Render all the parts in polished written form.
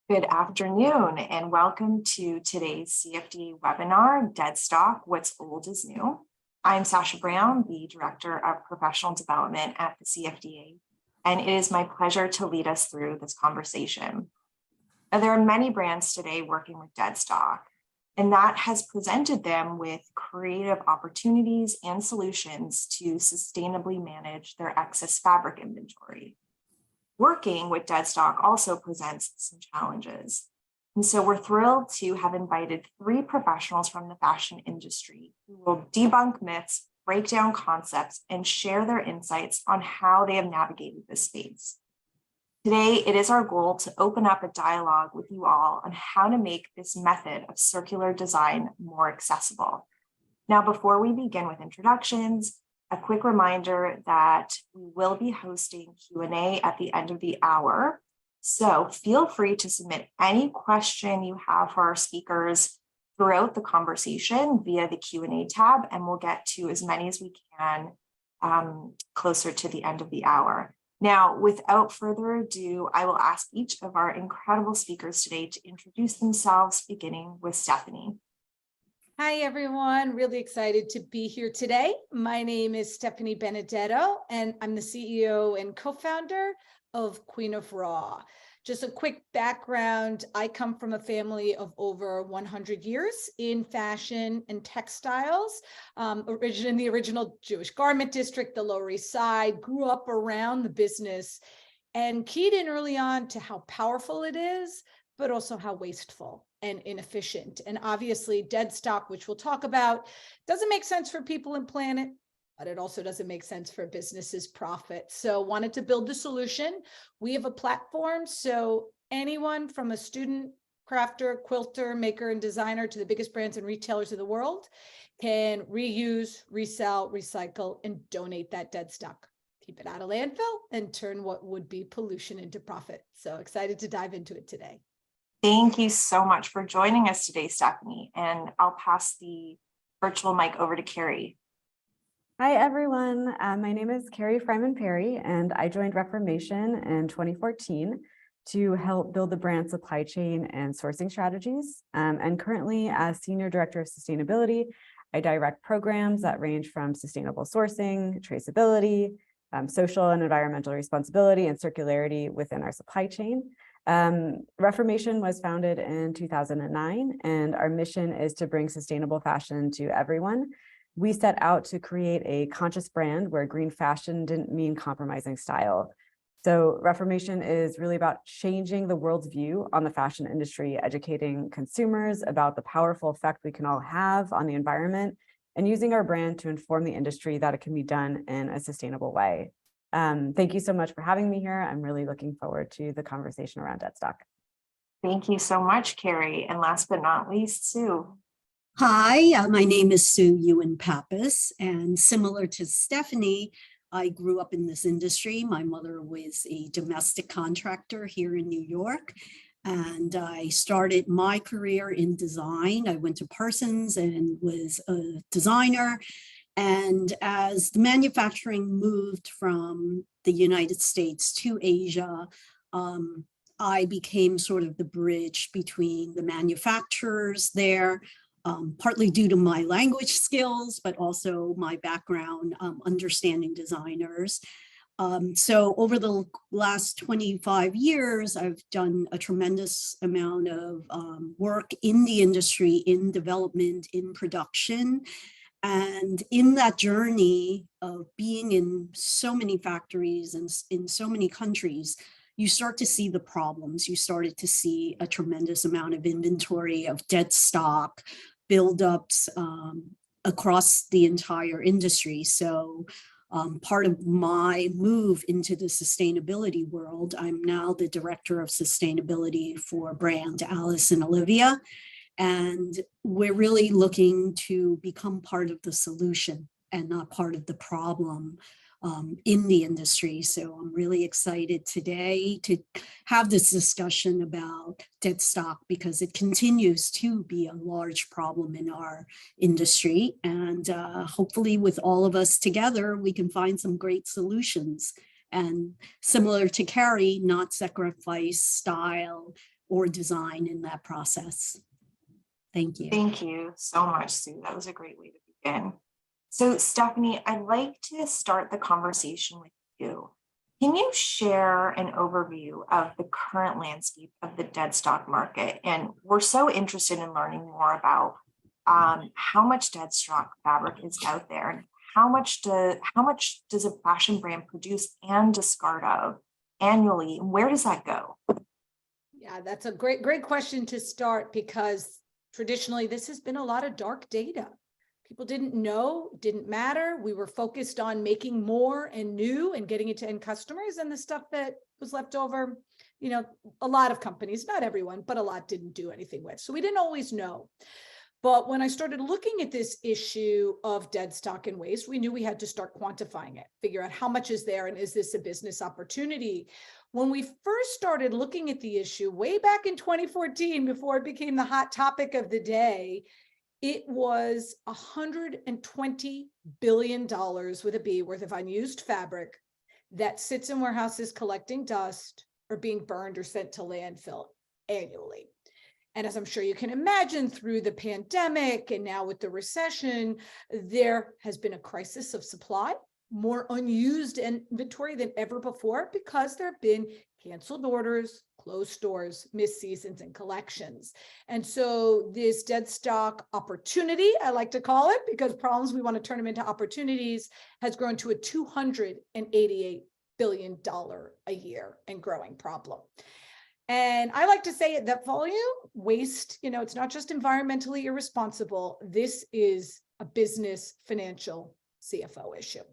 Good afternoon and welcome to today's CFDA webinar, Deadstock, What's Old is New. I'm Sasha Brown, the Director of Professional Development at the CFDA, and it is my pleasure to lead us through this conversation. Now, there are many brands today working with Deadstock, and that has presented them with creative opportunities and solutions to sustainably manage their excess fabric inventory. Working with Deadstock also presents some challenges. And so we're thrilled to have invited three professionals from the fashion industry who will debunk myths, break down concepts, and share their insights on how they have navigated this space. Today, it is our goal to open up a dialogue with you all on how to make this method of circular design more accessible. Now, before we begin with introductions, a quick reminder that we will be hosting Q&A at the end of the hour. So feel free to submit any question you have for our speakers throughout the conversation via the Q&A tab, and we'll get to as many as we can closer to the end of the hour. Now, without further ado, I will ask each of our incredible speakers today to introduce themselves, beginning with Stephanie. Hi, everyone. Really excited to be here today. My name is Stephanie Benedetto, and I'm the CEO and co-founder of Queen of Raw. Just a quick background. I come from a family of over 100 years in fashion and textiles. In the original Jewish garment district, the Lower East Side, grew up around the business and keyed in early on to how powerful it is, but also how wasteful and inefficient. And obviously Deadstock, which we'll talk about, doesn't make sense for people and planet, but it also doesn't make sense for businesses' profit. So wanted to build the solution. We have a platform, so anyone from a student, crafter, quilter, maker, and designer to the biggest brands and retailers of the world can reuse, resell, recycle, and donate that Deadstock. Keep it out of landfill and turn what would be pollution into profit. So excited to dive into it today. Thank you so much for joining us today, Stephanie. And I'll pass the virtual mic over to Carrie. Hi, everyone. My name is Carrie Fryman-Perry, and I joined Reformation in 2014 to help build the brand supply chain and sourcing strategies. And currently, as Senior Director of Sustainability, I direct programs that range from sustainable sourcing, traceability, social and environmental responsibility, and circularity within our supply chain. Reformation was founded in 2009, and our mission is to bring sustainable fashion to everyone. We set out to create a conscious brand where green fashion didn't mean compromising style. So Reformation is really about changing the world's view on the fashion industry, educating consumers about the powerful effect we can all have on the environment, and using our brand to inform the industry that it can be done in a sustainable way. Thank you so much for having me here. I'm really looking forward to the conversation around Deadstock. Thank you so much, Carrie. And last but not least, Sue. Hi, my name is Sue Ewan Pappas, and similar to Stephanie, I grew up in this industry. My mother was a domestic contractor here in New York, and I started my career in design. I went to Parsons and was a designer. And as the manufacturing moved from the United States to Asia, I became sort of the bridge between the manufacturers there, partly due to my language skills, but also my background understanding designers. So over the last 25 years, I've done a tremendous amount of work in the industry, in development, in production. And in that journey of being in so many factories and in so many countries, you start to see the problems. You started to see a tremendous amount of inventory of dead stock, buildups across the entire industry. So part of my move into the sustainability world, I'm now the Director of Sustainability for brand Alice and Olivia. And we're really looking to become part of the solution and not part of the problem in the industry. So I'm really excited today to have this discussion about Deadstock because it continues to be a large problem in our industry. And hopefully with all of us together, we can find some great solutions. And similar to Carrie, not sacrifice style, or design in that process. Thank you. Thank you so much, Sue. That was a great way to begin. So, Stephanie, I'd like to start the conversation with you. Can you share an overview of the current landscape of the dead stock market? And we're so interested in learning more about how much dead stock fabric is out there, and how much does a fashion brand produce and discard of annually, and where does that go? Yeah, that's a great question to start, because traditionally this has been a lot of dark data. People didn't know, didn't matter. We were focused on making more and new and getting it to end customers, and the stuff that was left over, a lot of companies, not everyone, but a lot didn't do anything with. So we didn't always know. But when I started looking at this issue of dead stock and waste, we knew we had to start quantifying it, figure out how much is there and is this a business opportunity? When we first started looking at the issue way back in 2014, before it became the hot topic of the day, it was $120 billion with a B worth of unused fabric that sits in warehouses collecting dust or being burned or sent to landfill annually. And as I'm sure you can imagine, through the pandemic and now with the recession, there has been a crisis of supply, more unused inventory than ever before, because there have been canceled orders, closed stores, missed seasons and collections. And so this dead stock opportunity, I like to call it, because problems, we want to turn them into opportunities, has grown to a $288 billion a year and growing problem. And I like to say that volume waste, it's not just environmentally irresponsible. This is a business financial CFO issue.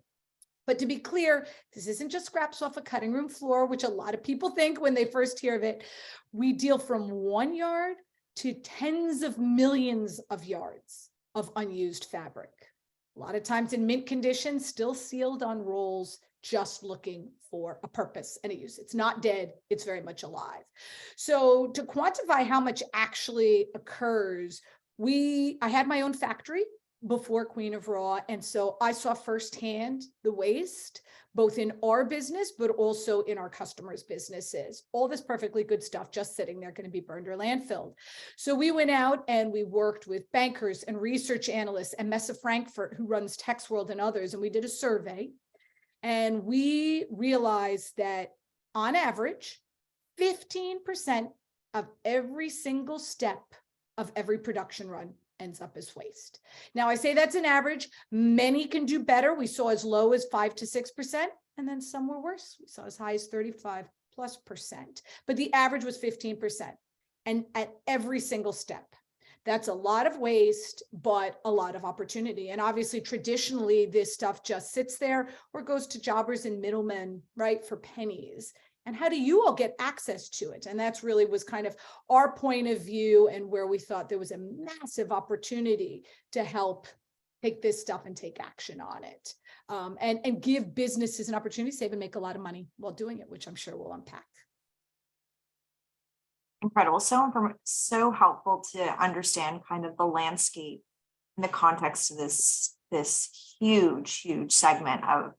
But to be clear, this isn't just scraps off a cutting room floor, which a lot of people think when they first hear of it. We deal from 1 yard to tens of millions of yards of unused fabric. A lot of times in mint condition, still sealed on rolls, just looking for a purpose and a use. It's not dead, it's very much alive. So to quantify how much actually occurs, I had my own factory before Queen of Raw. And so I saw firsthand the waste, both in our business, but also in our customers' businesses. All this perfectly good stuff just sitting there, going to be burned or landfilled. So we went out and we worked with bankers and research analysts and Messe Frankfurt, who runs Tex World, and others. And we did a survey. And we realized that on average, 15% of every single step of every production run ends up as waste. Now, I say that's an average. Many can do better. We saw as low as 5 to 6%, and then some were worse. We saw as high as 35+%. But the average was 15%, and at every single step. That's a lot of waste, but a lot of opportunity. And obviously, traditionally, this stuff just sits there or goes to jobbers and middlemen, right, for pennies. And how do you all get access to it? And that's really was kind of our point of view, and where we thought there was a massive opportunity to help take this stuff and take action on it, and give businesses an opportunity to save and make a lot of money while doing it, which I'm sure we'll unpack. Incredible. So helpful to understand kind of the landscape in the context of this huge segment of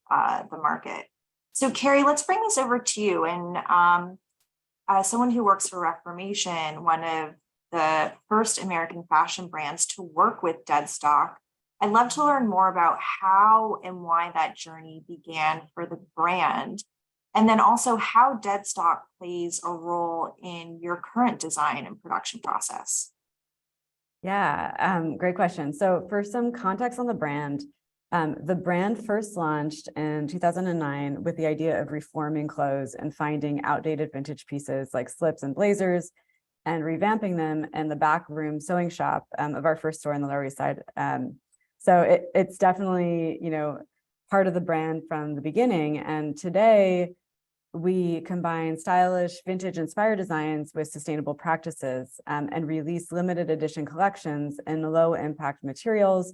the market. So Carrie, let's bring this over to you. And someone who works for Reformation, one of the first American fashion brands to work with Deadstock, I'd love to learn more about how and why that journey began for the brand. And then also how Deadstock plays a role in your current design and production process. Yeah, great question. So for some context on the brand first launched in 2009 with the idea of reforming clothes and finding outdated vintage pieces like slips and blazers and revamping them in the back room sewing shop of our first store in the Lower East Side. So it's definitely, part of the brand from the beginning. And today, we combine stylish, vintage-inspired designs with sustainable practices, and release limited edition collections in low-impact materials,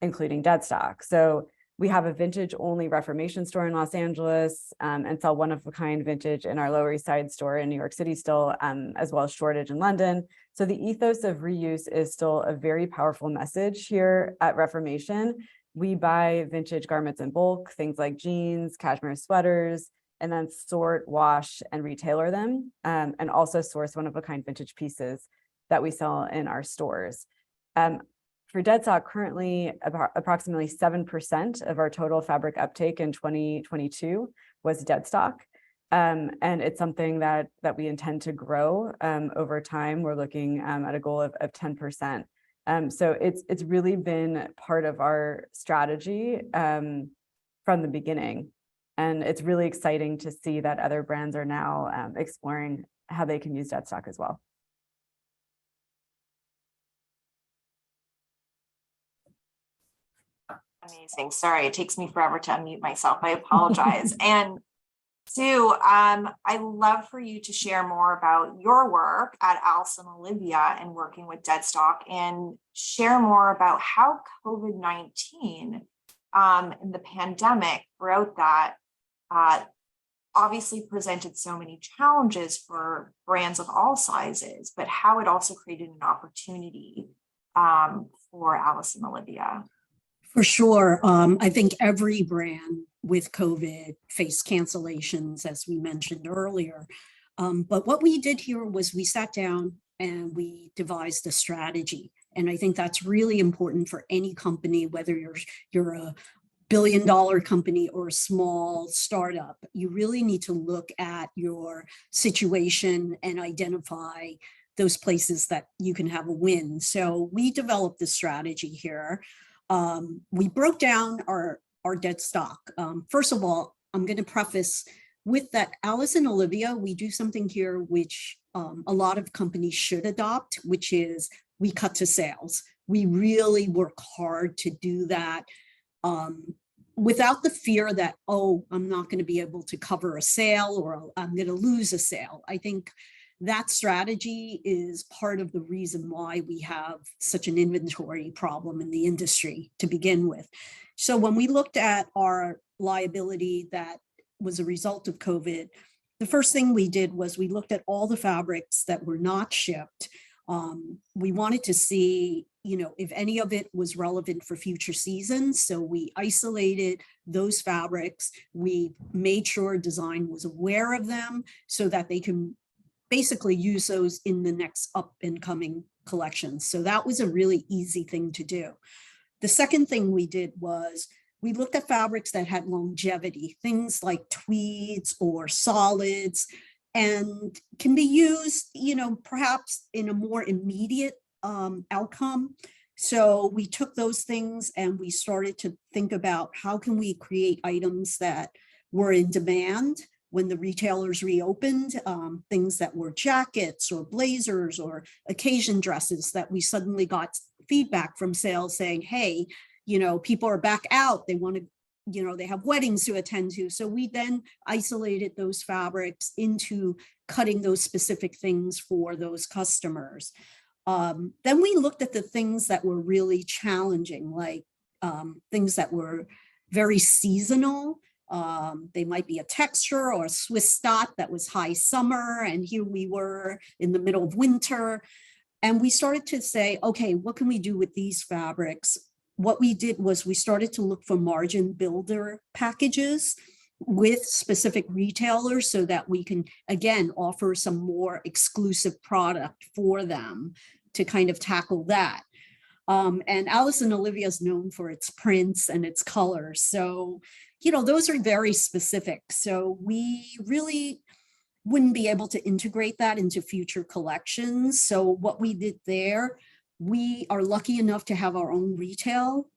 including Deadstock. So we have a vintage-only Reformation store in Los Angeles, and sell one-of-a-kind vintage in our Lower East Side store in New York City still, as well as Shoreditch in London. So the ethos of reuse is still a very powerful message here at Reformation. We buy vintage garments in bulk, things like jeans, cashmere sweaters, and then sort, wash, and retailer them, and also source one-of-a-kind vintage pieces that we sell in our stores. For Deadstock, currently approximately 7% of our total fabric uptake in 2022 was Deadstock. And it's something that we intend to grow over time. We're looking at a goal of 10%. So it's really been part of our strategy from the beginning. And it's really exciting to see that other brands are now exploring how they can use Deadstock as well. Amazing. Sorry, it takes me forever to unmute myself. I apologize. And Sue, I'd love for you to share more about your work at Alice and Olivia and working with Deadstock, and share more about how COVID-19 and the pandemic throughout that obviously presented so many challenges for brands of all sizes, but how it also created an opportunity for Alice and Olivia. For sure. I think every brand with COVID faced cancellations, as we mentioned earlier. But what we did here was we sat down and we devised a strategy. And I think that's really important for any company, whether you're a billion-dollar company or a small startup. You really need to look at your situation and identify those places that you can have a win. So we developed this strategy here. We broke down our Deadstock. First of all, I'm going to preface with that Alice and Olivia, we do something here which a lot of companies should adopt, which is we cut to sales. We really work hard to do that without the fear that, oh, I'm not going to be able to cover a sale or I'm going to lose a sale. I think that strategy is part of the reason why we have such an inventory problem in the industry to begin with. So when we looked at our liability that was a result of COVID, the first thing we did was we looked at all the fabrics that were not shipped. We wanted to see, if any of it was relevant for future seasons. So we isolated those fabrics. We made sure design was aware of them so that they can basically use those in the next up and coming collections. So that was a really easy thing to do. The second thing we did was we looked at fabrics that had longevity, things like tweeds or solids, and can be used, perhaps in a more immediate outcome. So we took those things and we started to think about how can we create items that were in demand when the retailers reopened, things that were jackets or blazers or occasion dresses that we suddenly got feedback from sales saying, hey, people are back out. They want to, they have weddings to attend to. So we then isolated those fabrics into cutting those specific things for those customers. Then we looked at the things that were really challenging, like things that were very seasonal. They might be a texture or a Swiss dot that was high summer, and here we were in the middle of winter. And we started to say, okay, what can we do with these fabrics? What we did was we started to look for margin builder packages with specific retailers so that we can, again, offer some more exclusive product for them to kind of tackle that. And Alice and Olivia is known for its prints and its colors. So, those are very specific. So we really wouldn't be able to integrate that into future collections. So what we did there, we are lucky enough to have our own retail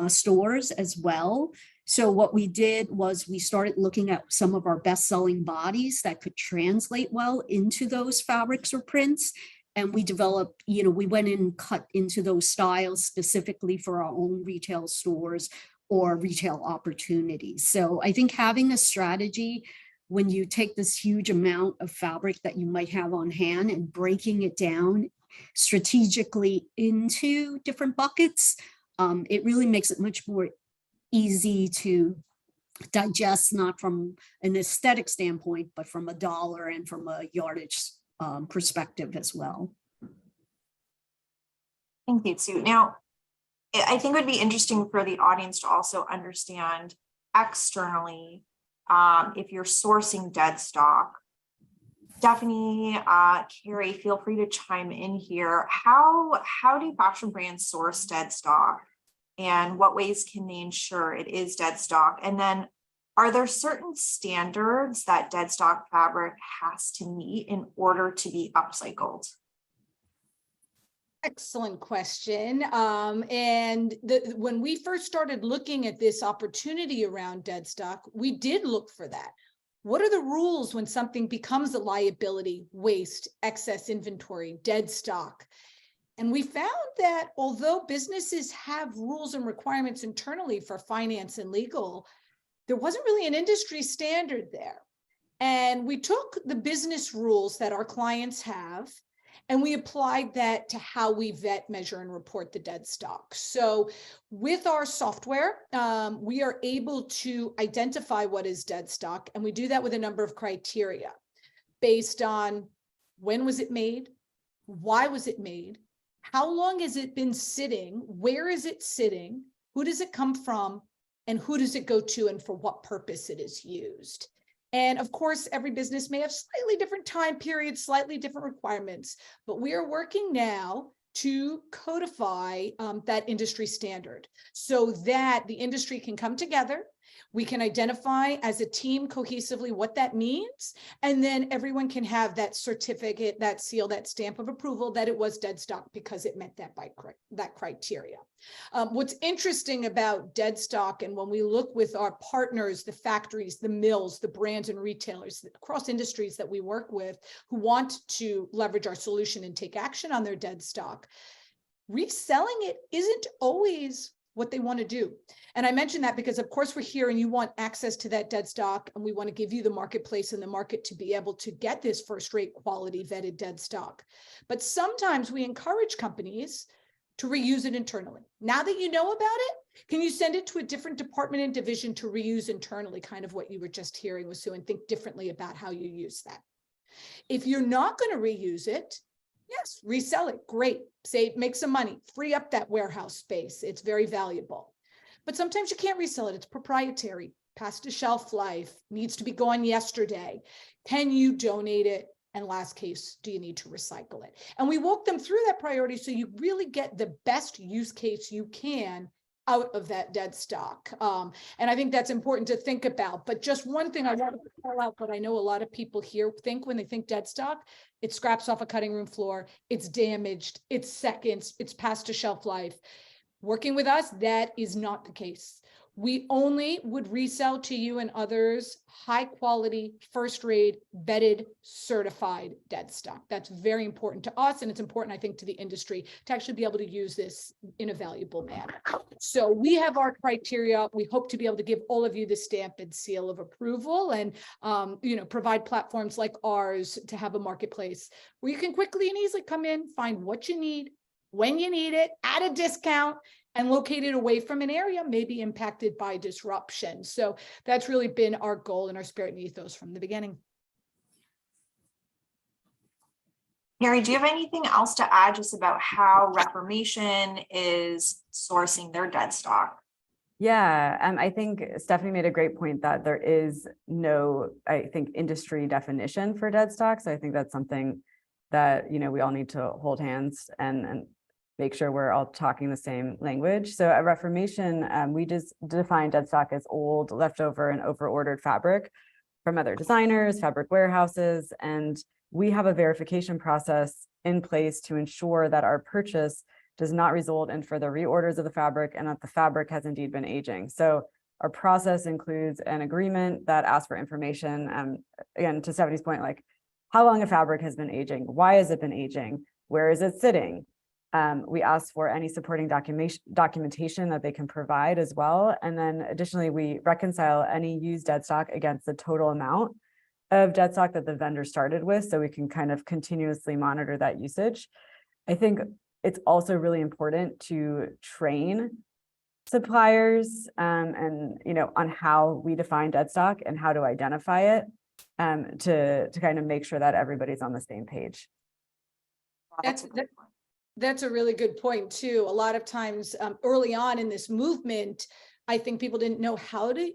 stores as well. So what we did was we started looking at some of our best-selling bodies that could translate well into those fabrics or prints. And we developed, we went in and cut into those styles specifically for our own retail stores or retail opportunities. So I think having a strategy when you take this huge amount of fabric that you might have on hand and breaking it down strategically into different buckets, it really makes it much more easy to digest, not from an aesthetic standpoint, but from a dollar and from a yardage perspective as well. Thank you, Sue. Now, I think it would be interesting for the audience to also understand externally if you're sourcing dead stock. Stephanie, Carrie, feel free to chime in here. How do fashion brands source dead stock, and what ways can they ensure it is dead stock? And then, are there certain standards that dead stock fabric has to meet in order to be upcycled? Excellent question. When we first started looking at this opportunity around dead stock, we did look for that. What are the rules when something becomes a liability, waste, excess inventory, dead stock? And we found that although businesses have rules and requirements internally for finance and legal, there wasn't really an industry standard there. And we took the business rules that our clients have, and we applied that to how we vet, measure, and report the dead stock. So with our software, we are able to identify what is dead stock, and we do that with a number of criteria based on when was it made, why was it made, how long has it been sitting, where is it sitting, who does it come from, and who does it go to, and for what purpose it is used. And of course, every business may have slightly different time periods, slightly different requirements, but we are working now to codify that industry standard so that the industry can come together. We can identify as a team cohesively what that means, and then everyone can have that certificate, that seal, that stamp of approval that it was dead stock because it met that criteria. What's interesting about dead stock, and when we look with our partners, the factories, the mills, the brands and retailers across industries that we work with who want to leverage our solution and take action on their dead stock, reselling it isn't always what they want to do. And I mention that because of course we're here and you want access to that dead stock, and we want to give you the marketplace and the market to be able to get this first-rate quality vetted dead stock. But sometimes we encourage companies to reuse it internally. Now that you know about it, can you send it to a different department and division to reuse internally, kind of what you were just hearing with Sue, and think differently about how you use that. If you're not going to reuse it, yes, resell it, great, save, make some money, free up that warehouse space. It's very valuable. But sometimes you can't resell it. It's proprietary, past a shelf life, needs to be gone yesterday. Can you donate it? And last case, do you need to recycle it? And we walk them through that priority so you really get the best use case you can out of that dead stock. And I think that's important to think about. But just one thing I want to call out, but I know a lot of people here think when they think dead stock, it scraps off a cutting room floor, it's damaged, it's seconds, it's past a shelf life. Working with us, that is not the case. We only would resell to you and others high quality, first-rate, vetted, certified dead stock. That's very important to us, and it's important, I think, to the industry to actually be able to use this in a valuable manner. So we have our criteria. We hope to be able to give all of you the stamp and seal of approval, and provide platforms like ours to have a marketplace where you can quickly and easily come in, find what you need, when you need it, at a discount, and located away from an area maybe impacted by disruption. So that's really been our goal and our spirit and ethos from the beginning. Carrie, do you have anything else to add just about how Reformation is sourcing their dead stock? Yeah, I think Stephanie made a great point that there is no, I think, industry definition for dead stock. So I think that's something that, we all need to hold hands and make sure we're all talking the same language. So at Reformation, we just define dead stock as old, leftover, and over-ordered fabric from other designers, fabric warehouses, and we have a verification process in place to ensure that our purchase does not result in further reorders of the fabric and that the fabric has indeed been aging. So our process includes an agreement that asks for information, again, to Stephanie's point, like how long a fabric has been aging, why has it been aging, where is it sitting? We ask for any supporting documentation that they can provide as well. And then additionally, we reconcile any used dead stock against the total amount of dead stock that the vendor started with, so we can kind of continuously monitor that usage. I think it's also really important to train suppliers and on how we define dead stock and how to identify it to kind of make sure that everybody's on the same page. That's a really good point too. A lot of times early on in this movement, I think people didn't know how to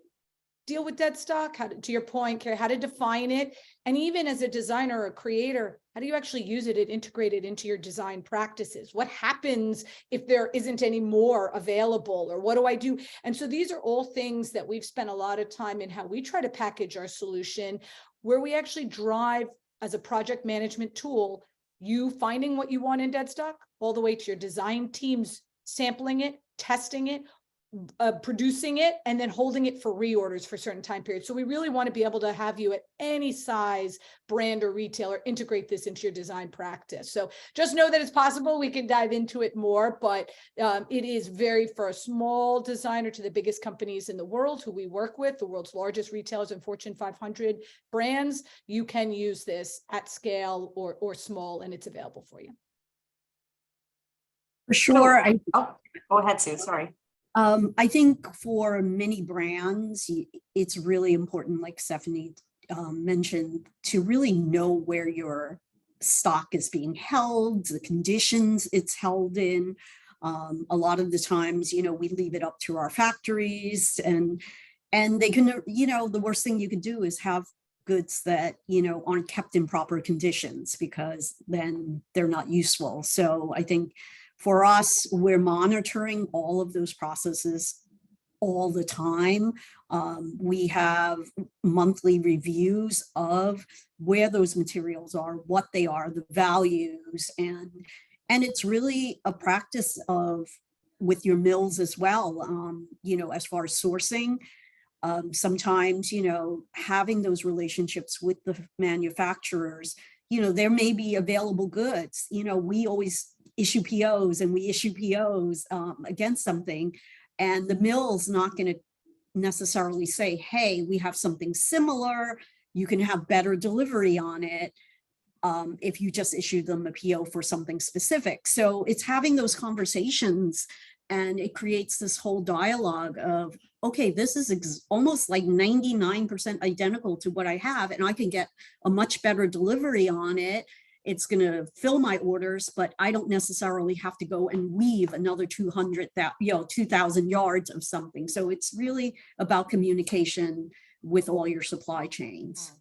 deal with dead stock? How to your point, Carrie, how to define it? And even as a designer or a creator, how do you actually use it and integrate it into your design practices? What happens if there isn't any more available, or what do I do? And so these are all things that we've spent a lot of time in how we try to package our solution, where we actually drive as a project management tool, you finding what you want in Deadstock, all the way to your design teams sampling it, testing it, producing it, and then holding it for reorders for certain time periods. So we really want to be able to have you at any size brand or retailer integrate this into your design practice. So just know that it's possible. We can dive into it more, but it is very, for a small designer to the biggest companies in the world who we work with, the world's largest retailers and Fortune 500 brands, you can use this at scale or small, and it's available for you. For sure. Go ahead, Sue, sorry. I think for many brands, it's really important, like Stephanie mentioned, to really know where your stock is being held, the conditions it's held in. A lot of the times, we leave it up to our factories, and they can, the worst thing you could do is have goods that, aren't kept in proper conditions, because then they're not useful. So I think for us, we're monitoring all of those processes all the time. We have monthly reviews of where those materials are, what they are, the values, and it's really a practice of with your mills as well. As far as sourcing, sometimes having those relationships with the manufacturers. There may be available goods. We always issue POs, and we issue POs against something, and the mill's not going to necessarily say, hey, we have something similar, you can have better delivery on it, if you just issue them a PO for something specific. So it's having those conversations, and it creates this whole dialogue of, okay, this is almost like 99% identical to what I have, and I can get a much better delivery on it. It's going to fill my orders, but I don't necessarily have to go and weave another 2,000 yards of something. So it's really about communication with all your supply chains.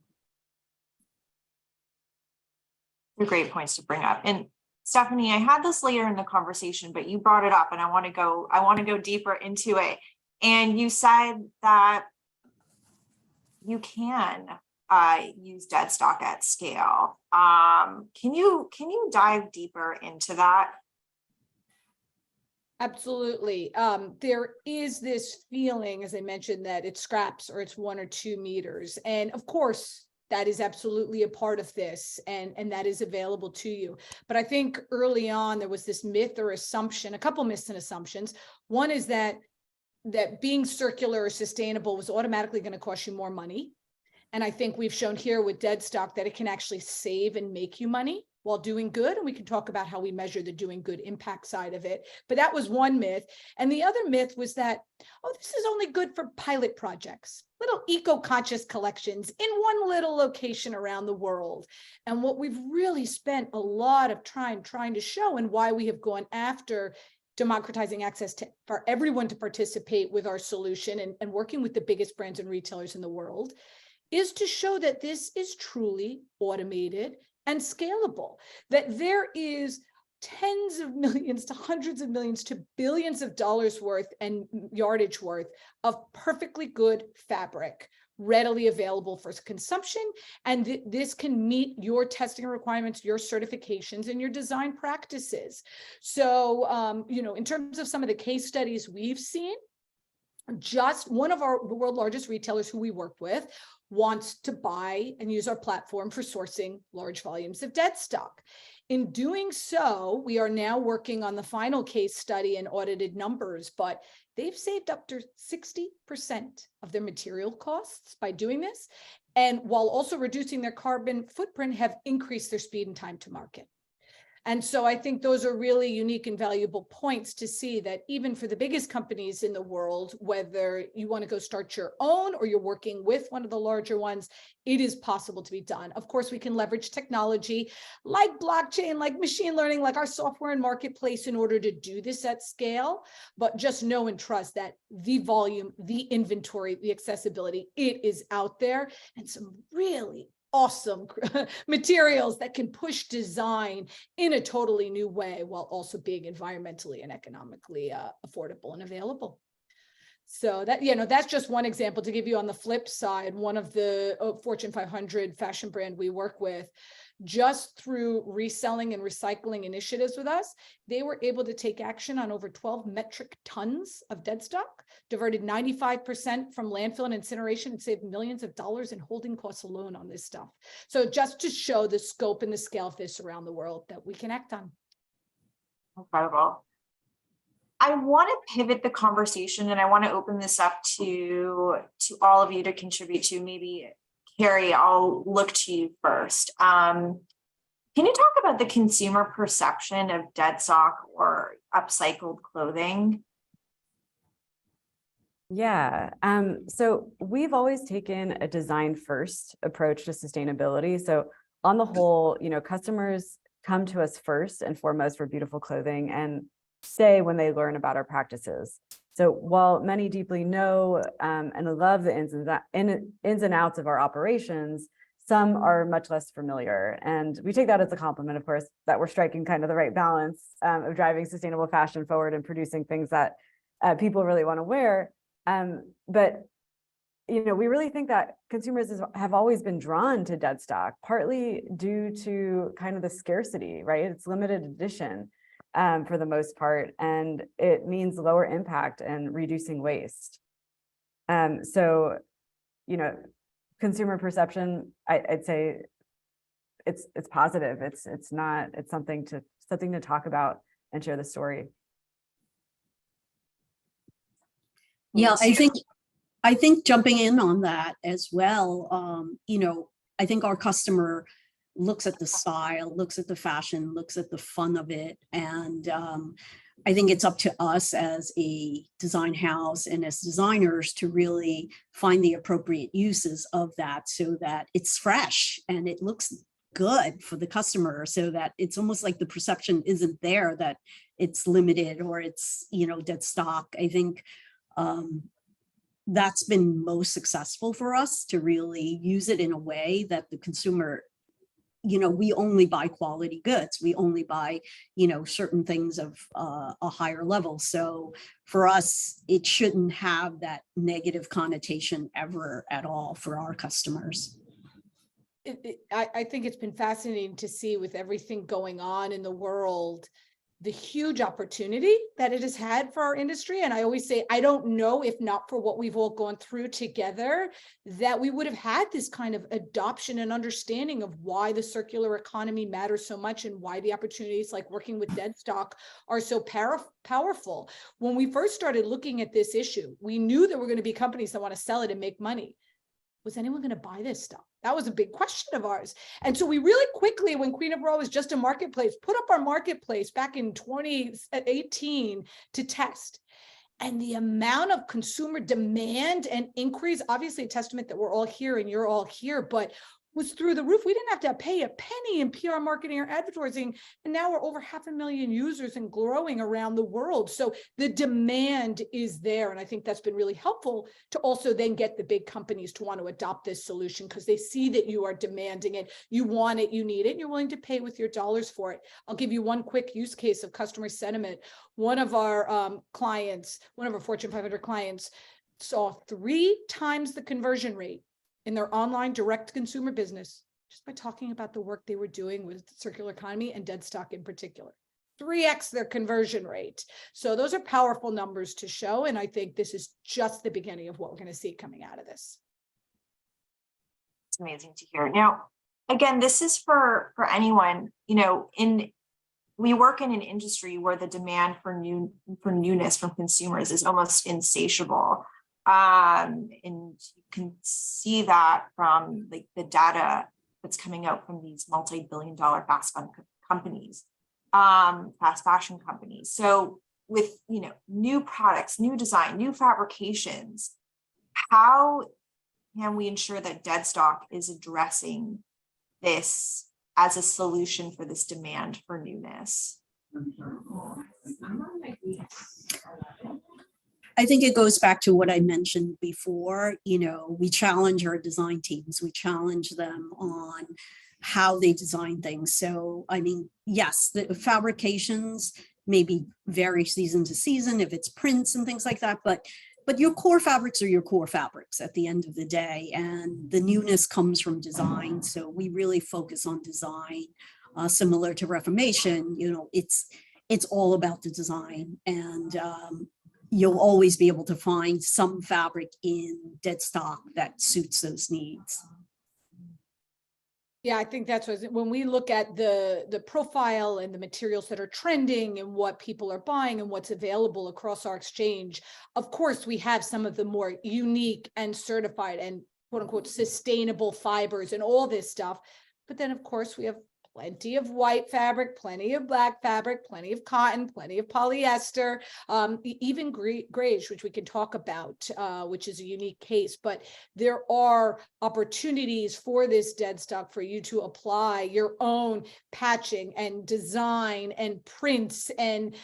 Great points to bring up. And Stephanie, I had this later in the conversation, but you brought it up, and I want to go deeper into it. And you said that you can use Deadstock at scale. Can you dive deeper into that? Absolutely. There is this feeling, as I mentioned, that it's scraps or it's 1 or 2 meters. And of course, that is absolutely a part of this, and that is available to you. But I think early on, there was this myth or assumption, a couple myths and assumptions. One is that being circular or sustainable was automatically going to cost you more money. And I think we've shown here with Deadstock that it can actually save and make you money while doing good. And we can talk about how we measure the doing good impact side of it. But that was one myth. And the other myth was that, oh, this is only good for pilot projects, little eco-conscious collections in one little location around the world. And what we've really spent a lot of time trying to show, and why we have gone after democratizing access for everyone to participate with our solution, and working with the biggest brands and retailers in the world, is to show that this is truly automated and scalable, that there is tens of millions to hundreds of millions to billions of dollars worth and yardage worth of perfectly good fabric readily available for consumption. And this can meet your testing requirements, your certifications, and your design practices. So, in terms of some of the case studies we've seen, just one of the world's largest retailers who we work with wants to buy and use our platform for sourcing large volumes of Deadstock. In doing so, we are now working on the final case study and audited numbers, but they've saved up to 60% of their material costs by doing this, and while also reducing their carbon footprint, have increased their speed and time to market. And so I think those are really unique and valuable points to see that even for the biggest companies in the world, whether you want to go start your own or you're working with one of the larger ones, it is possible to be done. Of course, we can leverage technology like blockchain, like machine learning, like our software and marketplace in order to do this at scale. But just know and trust that the volume, the inventory, the accessibility, it is out there, and some really awesome materials that can push design in a totally new way while also being environmentally and economically affordable and available. So that, that's just one example. To give you on the flip side, one of the Fortune 500 fashion brand we work with, just through reselling and recycling initiatives with us, they were able to take action on over 12 metric tons of dead stock, diverted 95% from landfill and incineration, and saved millions of dollars in holding costs alone on this stuff. So just to show the scope and the scale of this around the world that we can act on. Incredible. I want to pivot the conversation, and I want to open this up to all of you to contribute to. Maybe Carrie, I'll look to you first. Can you talk about the consumer perception of dead stock or upcycled clothing? Yeah, so we've always taken a design first approach to sustainability. So on the whole, customers come to us first and foremost for beautiful clothing and stay when they learn about our practices. So while many deeply know and love the ins and outs of our operations, some are much less familiar. And we take that as a compliment, of course, that we're striking kind of the right balance of driving sustainable fashion forward and producing things that people really want to wear. But we really think that consumers have always been drawn to dead stock, partly due to kind of the scarcity, right? It's limited edition. For the most part, and it means lower impact and reducing waste. So, consumer perception, I'd say it's positive. It's something to talk about and share the story. Yeah, I think jumping in on that as well, I think our customer looks at the style, looks at the fashion, looks at the fun of it. And I think it's up to us as a design house and as designers to really find the appropriate uses of that so that it's fresh and it looks good for the customer, so that it's almost like the perception isn't there that it's limited or it's, dead stock. I think that's been most successful for us, to really use it in a way that the consumer, we only buy quality goods. We only buy, certain things of a higher level. So for us, it shouldn't have that negative connotation ever at all for our customers. I think it's been fascinating to see, with everything going on in the world, the huge opportunity that it has had for our industry. And I always say, I don't know, if not for what we've all gone through together, that we would have had this kind of adoption and understanding of why the circular economy matters so much and why the opportunities like working with Deadstock are so powerful. When we first started looking at this issue, we knew there were going to be companies that want to sell it and make money. Was anyone going to buy this stuff? That was a big question of ours. And so we really quickly, when Queen of Raw was just a marketplace, put up our marketplace back in 2018 to test. And the amount of consumer demand and inquiries, obviously a testament that we're all here and you're all here, but was through the roof. We didn't have to pay a penny in PR marketing or advertising. And now we're over 500,000 users and growing around the world. So the demand is there. And I think that's been really helpful to also then get the big companies to want to adopt this solution, because they see that you are demanding it, you want it, you need it, and you're willing to pay with your dollars for it. I'll give you one quick use case of customer sentiment. One of our clients, one of our Fortune 500 clients, saw 3 times the conversion rate in their online direct consumer business, just by talking about the work they were doing with circular economy and Deadstock in particular. 3x their conversion rate. So those are powerful numbers to show. And I think this is just the beginning of what we're going to see coming out of this. It's amazing to hear. Now, again, this is for anyone, we work in an industry where the demand for newness from consumers is almost insatiable. And you can see that from the data that's coming out from these multi-billion-dollar fast companies. fast fashion companies. So with, new products, new design, new fabrications, how can we ensure that Deadstock is addressing this as a solution for this demand for newness? I think it goes back to what I mentioned before. We challenge our design teams, we challenge them on how they design things. So, I mean, yes, the fabrications maybe vary season to season if it's prints and things like that, but your core fabrics are your core fabrics at the end of the day, and the newness comes from design. So we really focus on design, similar to Reformation. It's all about the design, and you'll always be able to find some fabric in Deadstock that suits those needs. Yeah, I think that's what, when we look at the profile and the materials that are trending and what people are buying and what's available across our exchange, of course, we have some of the more unique and certified and quote unquote sustainable fibers and all this stuff. But then, of course, we have plenty of white fabric, plenty of black fabric, plenty of cotton, plenty of polyester, even greige, which we can talk about, which is a unique case. But there are opportunities for this Deadstock for you to apply your own patching and design and prints and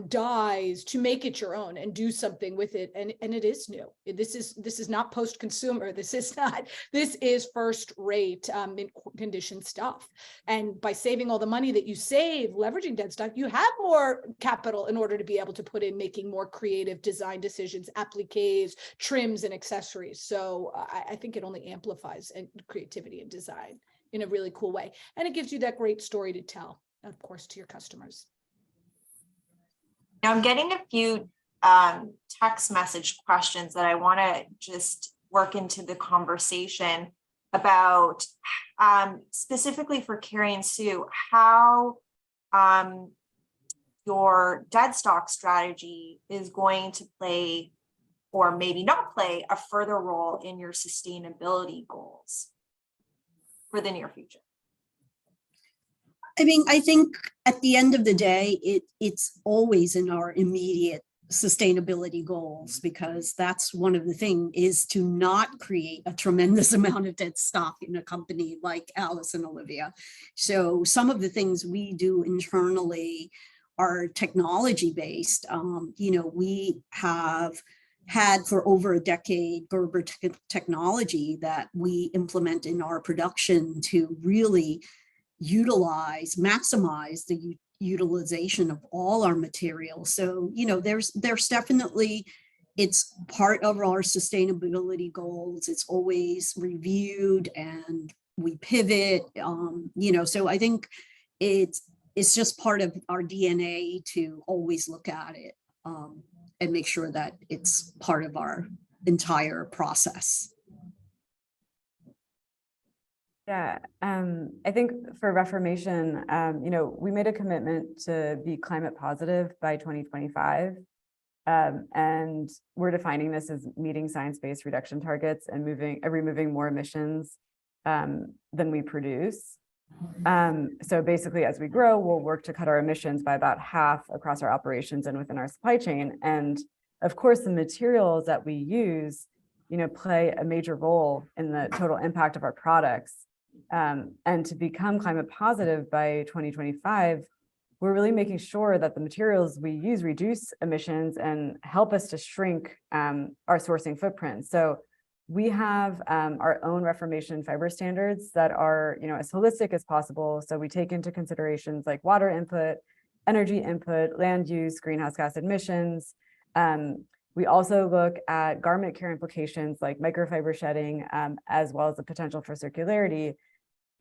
dyes to make it your own and do something with it. And it is new. This is not post-consumer. This is first rate mint condition stuff. And by saving all the money that you save leveraging Deadstock, you have more capital in order to be able to put in making more creative design decisions, appliques, trims, and accessories. So I think it only amplifies creativity and design in a really cool way. And it gives you that great story to tell, of course, to your customers. Now I'm getting a few text message questions that I want to just work into the conversation about specifically for Carrie and Sue, how your Deadstock strategy is going to play, or maybe not play, a further role in your sustainability goals for the near future. I mean, I think at the end of the day, it's always in our immediate sustainability goals, because that's one of the things, is to not create a tremendous amount of dead stock in a company like Alice and Olivia. So some of the things we do internally are technology based. We have had for over a decade Gerber technology that we implement in our production to really maximize the utilization of all our materials. So, there's definitely, it's part of our sustainability goals. It's always reviewed and we pivot, so I think it's just part of our DNA to always look at it and make sure that it's part of our entire process. Yeah, I think for Reformation, we made a commitment to be climate positive by 2025. And we're defining this as meeting science-based reduction targets and removing more emissions than we produce. So basically, as we grow, we'll work to cut our emissions by about half across our operations and within our supply chain. And of course, the materials that we use, play a major role in the total impact of our products. And to become climate positive by 2025, we're really making sure that the materials we use reduce emissions and help us to shrink our sourcing footprint. So we have our own Reformation fiber standards that are, as holistic as possible. So we take into considerations like water input, energy input, land use, greenhouse gas emissions. We also look at garment care implications like microfiber shedding, as well as the potential for circularity.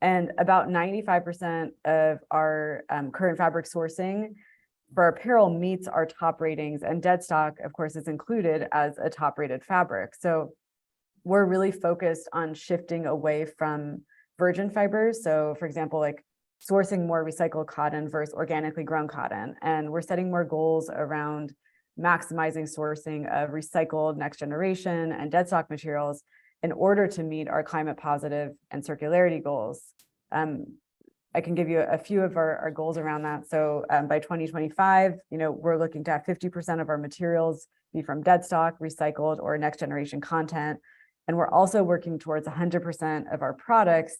And about 95% of our current fabric sourcing for apparel meets our top ratings, and Deadstock, of course, is included as a top rated fabric. So we're really focused on shifting away from virgin fibers. So for example, like sourcing more recycled cotton versus organically grown cotton. And we're setting more goals around maximizing sourcing of recycled next generation and Deadstock materials in order to meet our climate positive and circularity goals. I can give you a few of our goals around that. So by 2025, we're looking to have 50% of our materials be from Deadstock, recycled, or next generation content. And we're also working towards 100% of our products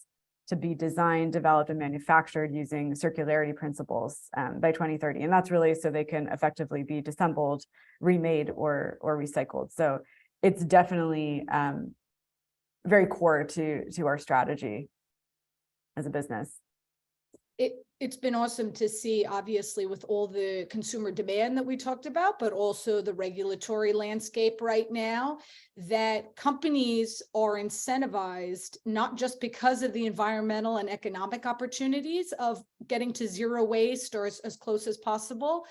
to be designed, developed, and manufactured using circularity principles by 2030. And that's really so they can effectively be disassembled, remade, or recycled. So it's definitely very core to our strategy as a business. It's been awesome to see, obviously, with all the consumer demand that we talked about, but also the regulatory landscape right now, that companies are incentivized, not just because of the environmental and economic opportunities of getting to zero waste or as close as possible,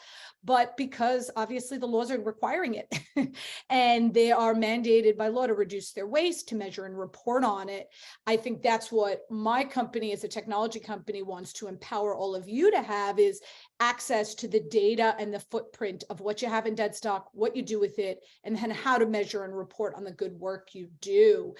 but because obviously the laws are requiring it. And they are mandated by law to reduce their waste, to measure and report on it. I think that's what my company as a technology company wants to empower all of you to have, is access to the data and the footprint of what you have in Deadstock, what you do with it, and then how to measure and report on the good work you do.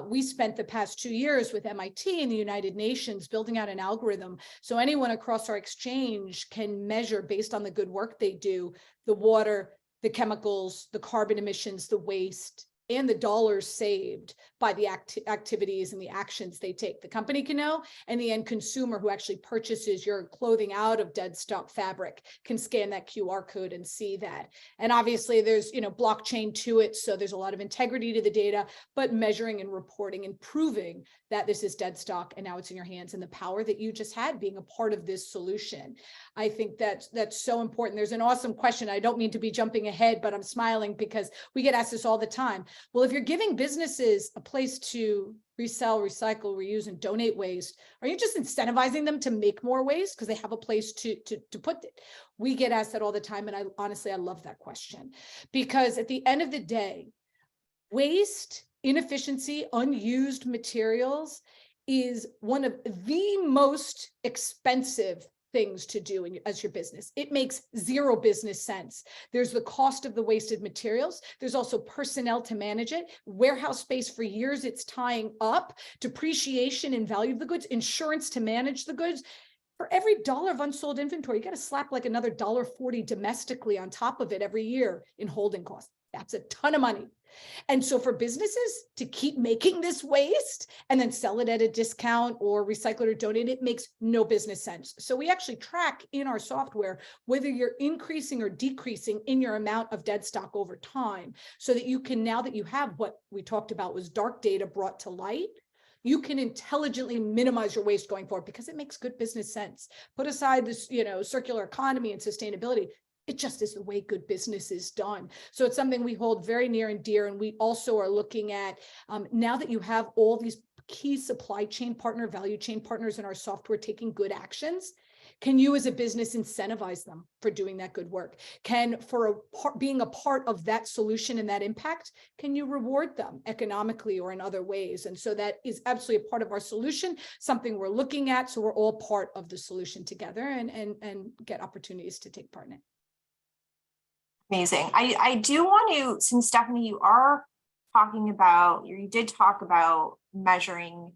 We spent the past 2 years with MIT and the United Nations building out an algorithm so anyone across our exchange can measure, based on the good work they do, the water, the chemicals, the carbon emissions, the waste, and the dollars saved by the activities and the actions they take. The company can know, and the end consumer who actually purchases your clothing out of Deadstock fabric can scan that QR code and see that. And obviously there's blockchain to it, so there's a lot of integrity to the data, but measuring and reporting and proving that this is Deadstock and now it's in your hands, and the power that you just had being a part of this solution. I think that's so important. There's an awesome question. I don't mean to be jumping ahead, but I'm smiling because we get asked this all the time. Well, if you're giving businesses a place to resell, recycle, reuse, and donate waste, are you just incentivizing them to make more waste because they have a place to put it? We get asked that all the time. And I love that question, because at the end of the day, waste, inefficiency, unused materials is one of the most expensive things to do as your business. It makes zero business sense. There's the cost of the wasted materials. There's also personnel to manage it, warehouse space for years it's tying up, depreciation and value of the goods, insurance to manage the goods. For every dollar of unsold inventory, you got to slap like another $1.40 domestically on top of it every year in holding costs. That's a ton of money. And so for businesses to keep making this waste and then sell it at a discount or recycle it or donate it makes no business sense. So we actually track in our software whether you're increasing or decreasing in your amount of Deadstock over time, so that you can, now that you have what we talked about was dark data brought to light, you can intelligently minimize your waste going forward, because it makes good business sense. Put aside this, circular economy and sustainability. It just is the way good business is done. So it's something we hold very near and dear. And we also are looking at, now that you have all these key supply chain partner, value chain partners in our software taking good actions, can you as a business incentivize them for doing that good work? Being a part of that solution and that impact, can you reward them economically or in other ways? And so that is absolutely a part of our solution, something we're looking at. So we're all part of the solution together and get opportunities to take part in it. Amazing. I do want to, since Stephanie, you did talk about measuring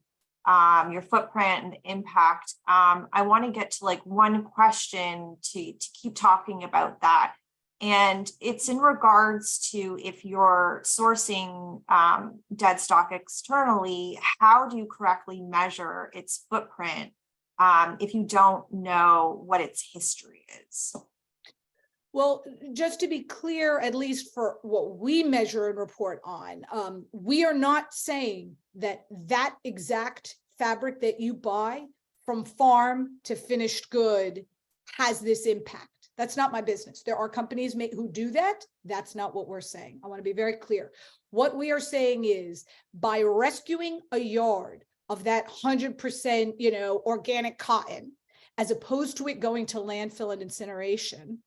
your footprint and the impact. I want to get to one question to keep talking about that. And it's in regards to, if you're sourcing Deadstock externally, how do you correctly measure its footprint if you don't know what its history is? Well, just to be clear, at least for what we measure and report on, we are not saying that exact fabric that you buy from farm to finished good has this impact. That's not my business. There are companies who do that. That's not what we're saying. I want to be very clear. What we are saying is, by rescuing a yard of that 100%, organic cotton, as opposed to it going to landfill and incineration,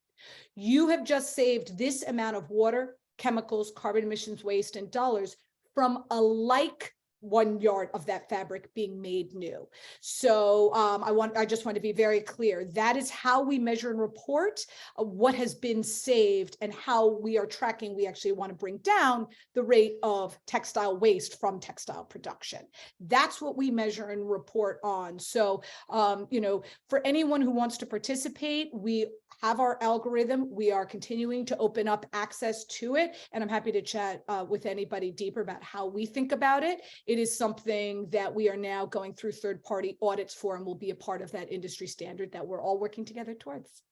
you have just saved this amount of water, chemicals, carbon emissions, waste, and dollars from a like 1 yard of that fabric being made new. So I just want to be very clear. That is how we measure and report what has been saved and how we are tracking. We actually want to bring down the rate of textile waste from textile production. That's what we measure and report on. So, for anyone who wants to participate, we have our algorithm. We are continuing to open up access to it. And I'm happy to chat with anybody deeper about how we think about it. It is something that we are now going through third-party audits for, and will be a part of that industry standard that we're all working together towards.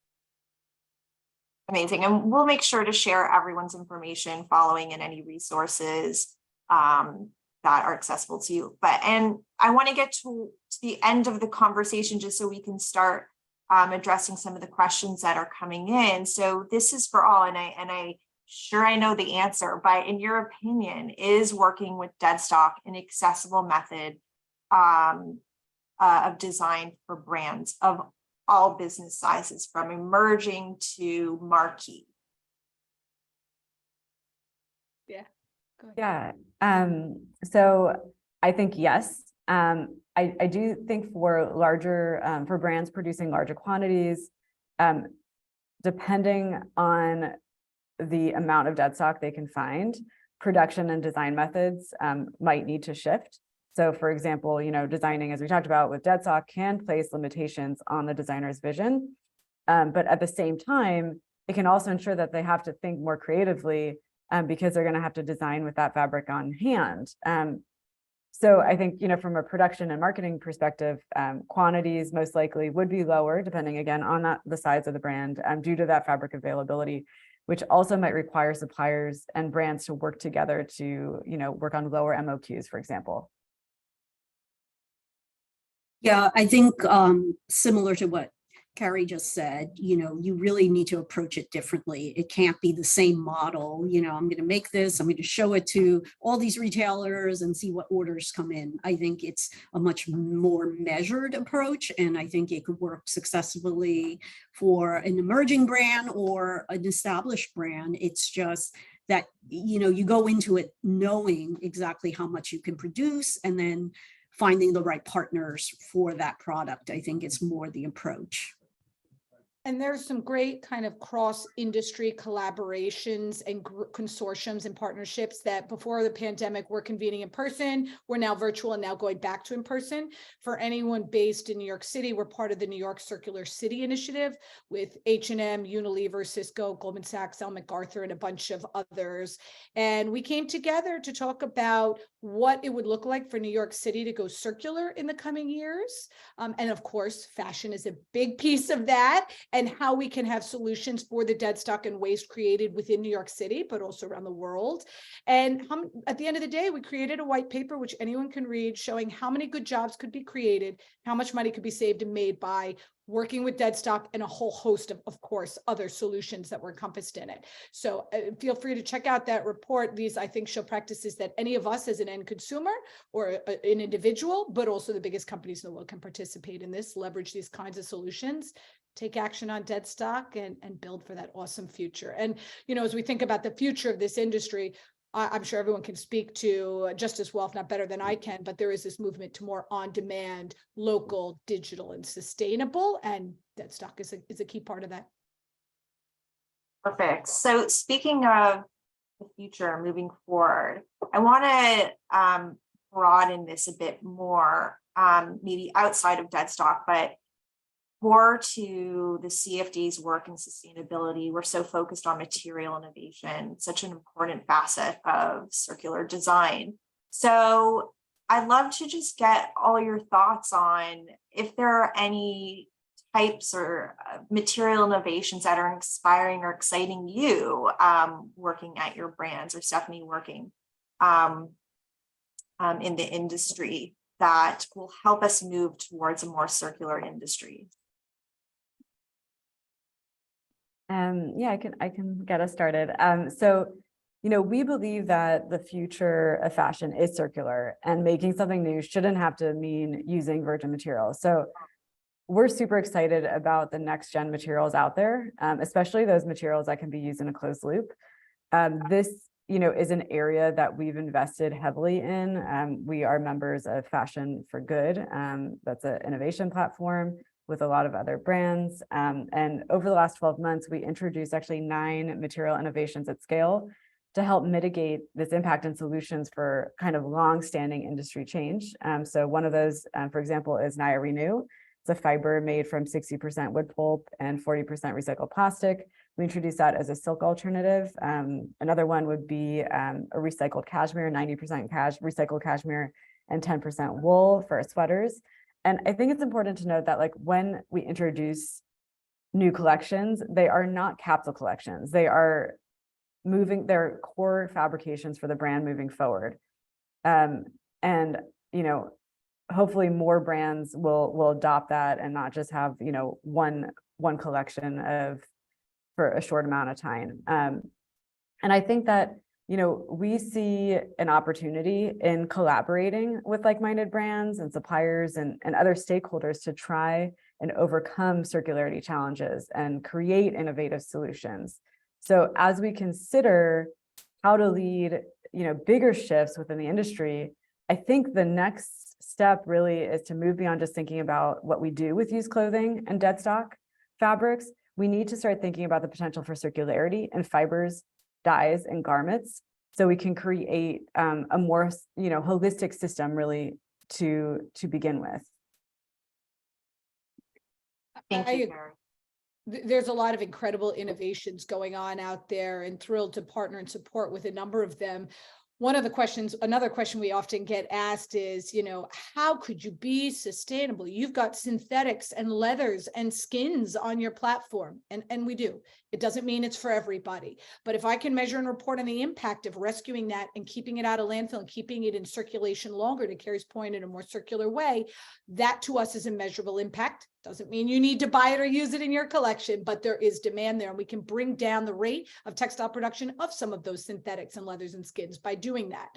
Amazing. And we'll make sure to share everyone's information following in any resources that are accessible to you. And I want to get to the end of the conversation just so we can start addressing some of the questions that are coming in. So this is for all, and I sure I know the answer, but in your opinion, is working with Deadstock an accessible method of design for brands of all business sizes, from emerging to marquee? Yeah. Go ahead. Yeah. So I think yes. I do think for larger, for brands producing larger quantities, depending on the amount of deadstock they can find, production and design methods might need to shift. So for example, designing, as we talked about with deadstock, can place limitations on the designer's vision. But at the same time, it can also ensure that they have to think more creatively because they're going to have to design with that fabric on hand. So I think, from a production and marketing perspective, quantities most likely would be lower, depending again on the size of the brand, due to that fabric availability, which also might require suppliers and brands to work together to, work on lower MOQs, for example. Yeah, I think similar to what Carrie just said, you really need to approach it differently. It can't be the same model. I'm going to make this, I'm going to show it to all these retailers and see what orders come in. I think it's a much more measured approach, and I think it could work successfully for an emerging brand or an established brand. It's just that, you go into it knowing exactly how much you can produce, and then finding the right partners for that product. I think it's more the approach. And there's some great kind of cross-industry collaborations and consortiums and partnerships that before the pandemic were convening in person. We're now virtual and now going back to in person. For anyone based in New York City, we're part of the New York Circular City Initiative with H&M, Unilever, Cisco, Goldman Sachs, Ellen MacArthur, and a bunch of others. And we came together to talk about what it would look like for New York City to go circular in the coming years. And of course, fashion is a big piece of that, and how we can have solutions for the deadstock and waste created within New York City, but also around the world. And at the end of the day, we created a white paper, which anyone can read, showing how many good jobs could be created, how much money could be saved and made by working with deadstock, and a whole host of course, other solutions that were encompassed in it. So feel free to check out that report. These, I think, show practices that any of us as an end consumer or an individual, but also the biggest companies in the world can participate in this, leverage these kinds of solutions, take action on deadstock, and build for that awesome future. And, as we think about the future of this industry, I'm sure everyone can speak to just as well, if not better than I can, but there is this movement to more on-demand, local, digital, and sustainable, and deadstock is a key part of that. Perfect. So speaking of the future, moving forward, I want to broaden this a bit more, maybe outside of deadstock, but core to the CFDA's work in sustainability. We're so focused on material innovation, such an important facet of circular design. So I'd love to just get all your thoughts on if there are any types or material innovations that are inspiring or exciting you working at your brands, or Stephanie working in the industry, that will help us move towards a more circular industry. Yeah, I can get us started. So, we believe that the future of fashion is circular, and making something new shouldn't have to mean using virgin materials. So we're super excited about the next gen materials out there, especially those materials that can be used in a closed loop. This, is an area that we've invested heavily in. We are members of Fashion for Good. That's an innovation platform with a lot of other brands. And over the last 12 months, we introduced actually 9 material innovations at scale to help mitigate this impact and solutions for kind of long-standing industry change. So one of those, for example, is Naya Renew. It's a fiber made from 60% wood pulp and 40% recycled plastic. We introduced that as a silk alternative. Another one would be a recycled cashmere, 90% recycled cashmere and 10% wool for our sweaters. And I think it's important to note that like when we introduce new collections, they are not capsule collections. They are their core fabrications for the brand moving forward. And, hopefully more brands will adopt that and not just have, one collection for a short amount of time. And I think that, we see an opportunity in collaborating with like-minded brands and suppliers and other stakeholders to try and overcome circularity challenges and create innovative solutions. So as we consider how to lead, bigger shifts within the industry, I think the next step really is to move beyond just thinking about what we do with used clothing and dead stock fabrics. We need to start thinking about the potential for circularity in fibers, dyes, and garments, so we can create a more, holistic system really to begin with. Thank you, Karen. There's a lot of incredible innovations going on out there, and thrilled to partner and support with a number of them. Another question we often get asked is, how could you be sustainable? You've got synthetics and leathers and skins on your platform. And we do. It doesn't mean it's for everybody. But if I can measure and report on the impact of rescuing that and keeping it out of landfill and keeping it in circulation longer, to Carrie's point, in a more circular way, that to us is a measurable impact. Doesn't mean you need to buy it or use it in your collection, but there is demand there, and we can bring down the rate of textile production of some of those synthetics and leathers and skins by doing that.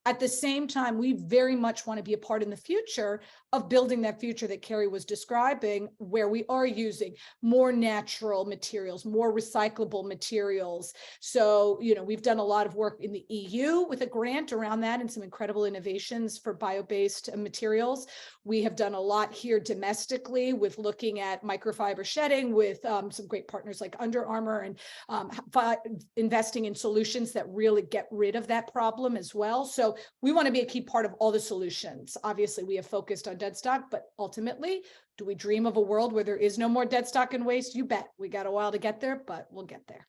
At the same time, we very much want to be a part in the future of building that future that Carrie was describing, where we are using more natural materials, more recyclable materials. So, we've done a lot of work in the EU with a grant around that and some incredible innovations for bio-based materials. We have done a lot here domestically with looking at microfiber shedding with some great partners like Under Armour, and investing in solutions that really get rid of that problem as well. So we want to be a key part of all the solutions. Obviously, we have focused on dead stock, but ultimately, do we dream of a world where there is no more dead stock and waste? You bet. We got a while to get there, but we'll get there.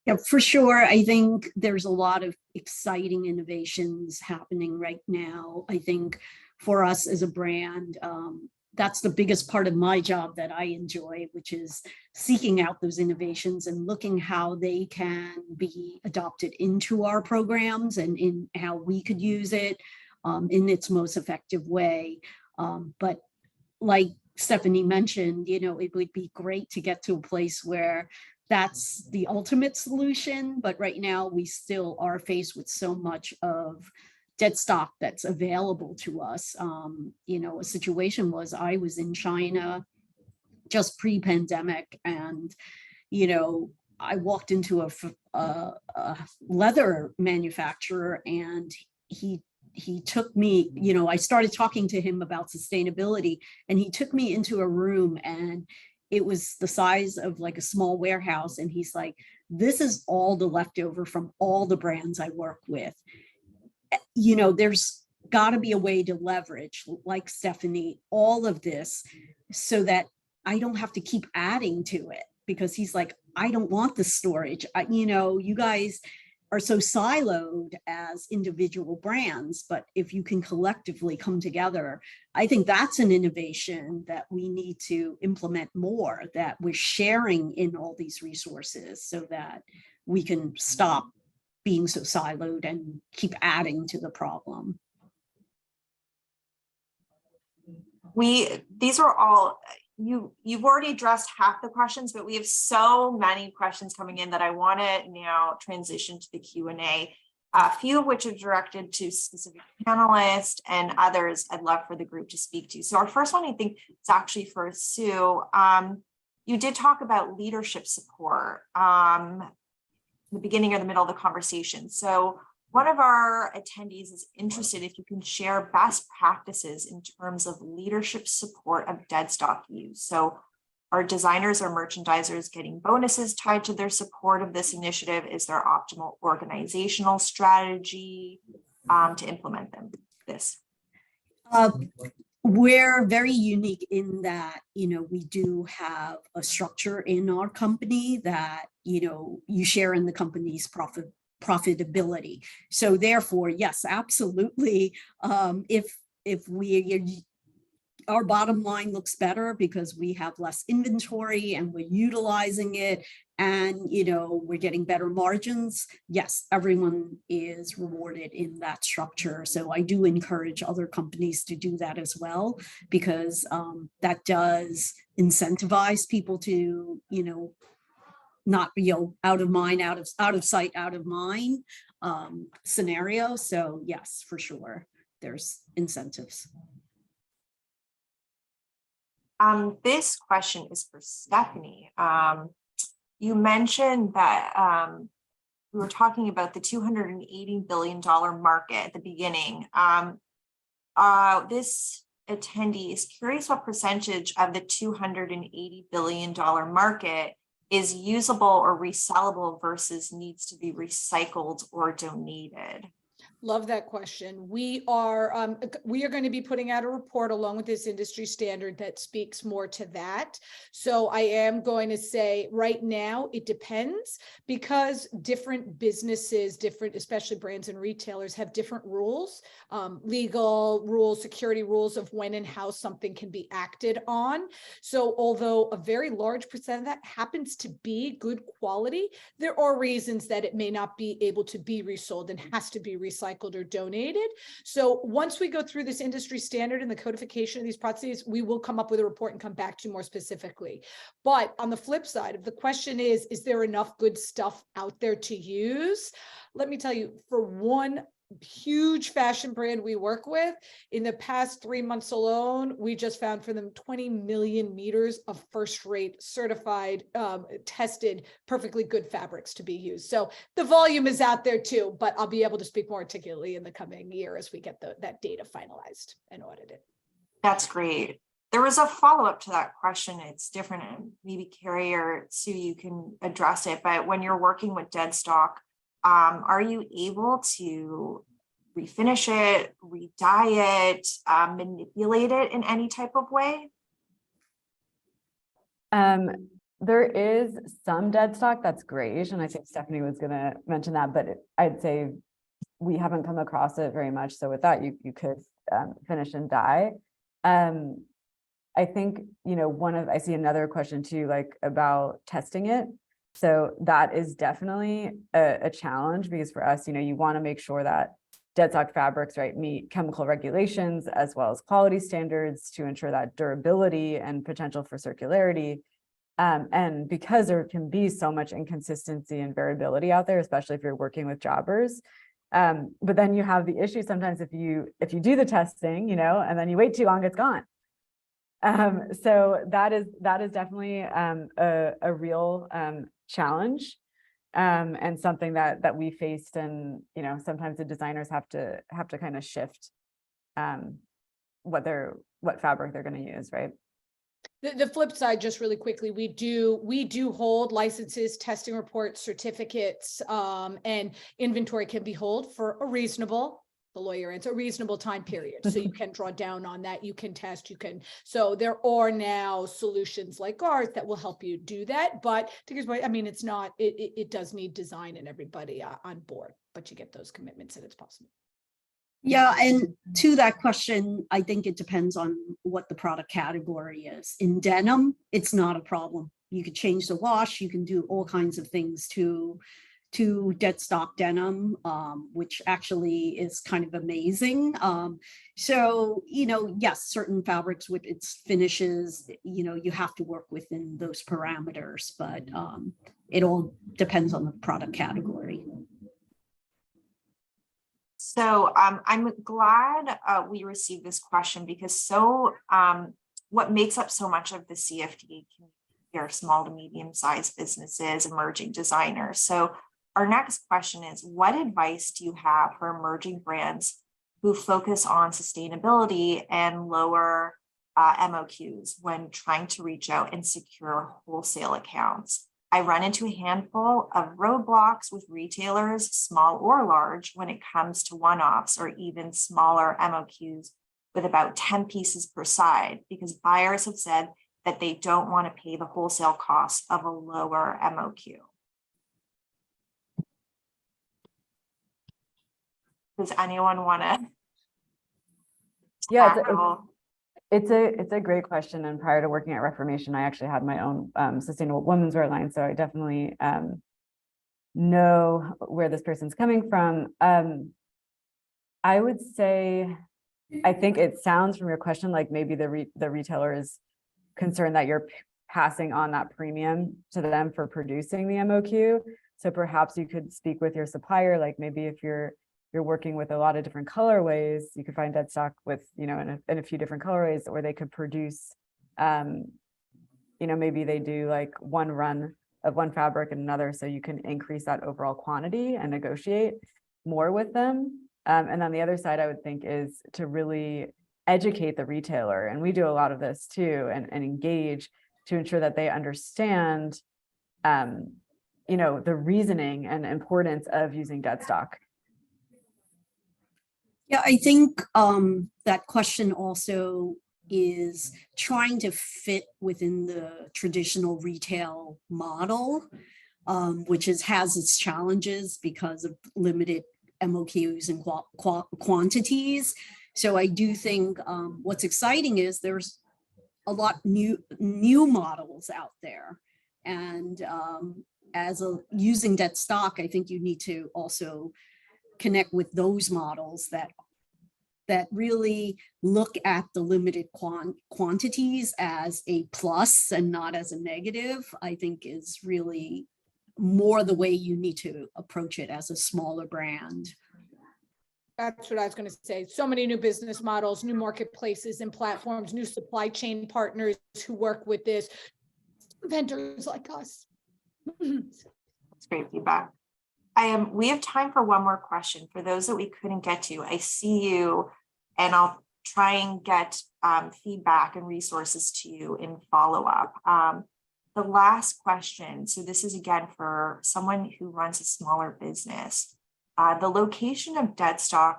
Yeah, for sure. I think there's a lot of exciting innovations happening right now. I think for us as a brand, that's the biggest part of my job that I enjoy, which is seeking out those innovations and looking how they can be adopted into our programs and in how we could use it in its most effective way. But like Stephanie mentioned, it would be great to get to a place where that's the ultimate solution. But right now we still are faced with so much of dead stock that's available to us. A situation was I was in China just pre-pandemic, and I walked into a leather manufacturer, and he took me, I started talking to him about sustainability, and he took me into a room, and it was the size of like a small warehouse, and he's like, this is all the leftover from all the brands I work with. There's got to be a way to leverage, like Stephanie, all of this so that I don't have to keep adding to it, because he's like, I don't want the storage. You guys are so siloed as individual brands, but if you can collectively come together, I think that's an innovation that we need to implement more, that we're sharing in all these resources so that we can stop being so siloed and keep adding to the problem. These are all, you've already addressed half the questions, but we have so many questions coming in that I want to now transition to the Q&A, a few of which are directed to specific panelists, and others I'd love for the group to speak to. So our first one, I think, is actually for Sue. You did talk about leadership support. the beginning or the middle of the conversation. So one of our attendees is interested if you can share best practices in terms of leadership support of Deadstock use. So are designers or merchandisers getting bonuses tied to their support of this initiative? Is there optimal organizational strategy to implement this? We're very unique in that, we do have a structure in our company that, you share in the company's profitability. So therefore, yes, absolutely. If our bottom line looks better because we have less inventory and we're utilizing it and, we're getting better margins. Yes, everyone is rewarded in that structure. So I do encourage other companies to do that as well, because that does incentivize people to, not, out of mind, out of sight, out of mind scenario. So yes, for sure, there's incentives. This question is for Stephanie. You mentioned that we were talking about the $280 billion market at the beginning. This attendee is curious what percentage of the $280 billion market is usable or resellable versus needs to be recycled or donated. Love that question. We are going to be putting out a report along with this industry standard that speaks more to that. So I am going to say right now it depends, because different businesses, especially brands and retailers, have different rules, legal rules, security rules of when and how something can be acted on. So although a very large percent of that happens to be good quality, there are reasons that it may not be able to be resold and has to be recycled or donated. So once we go through this industry standard and the codification of these processes, we will come up with a report and come back to you more specifically. But on the flip side of the question is there enough good stuff out there to use? Let me tell you, for one huge fashion brand we work with, in the past 3 months alone, we just found for them 20 million meters of first-rate certified, tested, perfectly good fabrics to be used. So the volume is out there too, but I'll be able to speak more articulately in the coming year as we get that data finalized and audited. That's great. There was a follow-up to that question. It's different, and maybe Carrie or Sue, you can address it, but when you're working with Deadstock, are you able to refinish it, re-dye it, manipulate it in any type of way? There is some Deadstock that's great, and I think Stephanie was going to mention that, but I'd say we haven't come across it very much. So with that, you could finish and dye. I think, I see another question too, like about testing it. So that is definitely a challenge, because for us, you want to make sure that Deadstock fabrics, right, meet chemical regulations as well as quality standards to ensure that durability and potential for circularity. And because there can be so much inconsistency and variability out there, especially if you're working with jobbers. But then you have the issue sometimes if you do the testing, and then you wait too long, it's gone. So that is definitely a real challenge, and something that we faced, and sometimes the designers have to kind of shift what fabric they're going to use, right? The flip side, just really quickly, we do hold licenses, testing reports, certificates, and inventory can be held for a reasonable time period. So you can draw down on that, you can test, so there are now solutions like ours that will help you do that. But to your point, I mean, it does need design and everybody on board, but you get those commitments and it's possible. Yeah, and to that question, I think it depends on what the product category is. In denim, it's not a problem. You could change the wash, you can do all kinds of things to Deadstock denim, which actually is kind of amazing. So, yes, certain fabrics with its finishes, you have to work within those parameters, but it all depends on the product category. So I'm glad we received this question, because what makes up so much of the CFDA community are small to medium-sized businesses, emerging designers. So our next question is, what advice do you have for emerging brands who focus on sustainability and lower MOQs when trying to reach out and secure wholesale accounts? I run into a handful of roadblocks with retailers, small or large, when it comes to one-offs or even smaller MOQs with about 10 pieces per side, because buyers have said that they don't want to pay the wholesale cost of a lower MOQ. Does anyone want to? Yeah, it's a great question. And prior to working at Reformation, I actually had my own sustainable women's wear line. So I definitely know where this person's coming from. I would say, I think it sounds from your question like maybe the retailer is concerned that you're passing on that premium to them for producing the MOQ. So perhaps you could speak with your supplier, like maybe if you're working with a lot of different colorways, you could find Deadstock with, in a few different colorways, or they could produce, maybe they do like one run of one fabric and another, so you can increase that overall quantity and negotiate more with them. And then the other side I would think is to really educate the retailer. And we do a lot of this too, and engage to ensure that they understand, the reasoning and importance of using Deadstock. Yeah, I think that question also is trying to fit within the traditional retail model, which has its challenges because of limited MOQs and quantities. So I do think what's exciting is there's a lot new models out there, and using Deadstock, I think you need to also connect with those models that really look at the limited quantities as a plus and not as a negative. I think is really more the way you need to approach it as a smaller brand. That's what I was going to say. So many new business models, new marketplaces and platforms, new supply chain partners who work with this, vendors like us. That's great feedback. We have time for one more question. For those that we couldn't get to, I see you, and I'll try and get feedback and resources to you in follow-up. The last question, so this is again for someone who runs a smaller business. The location of Deadstock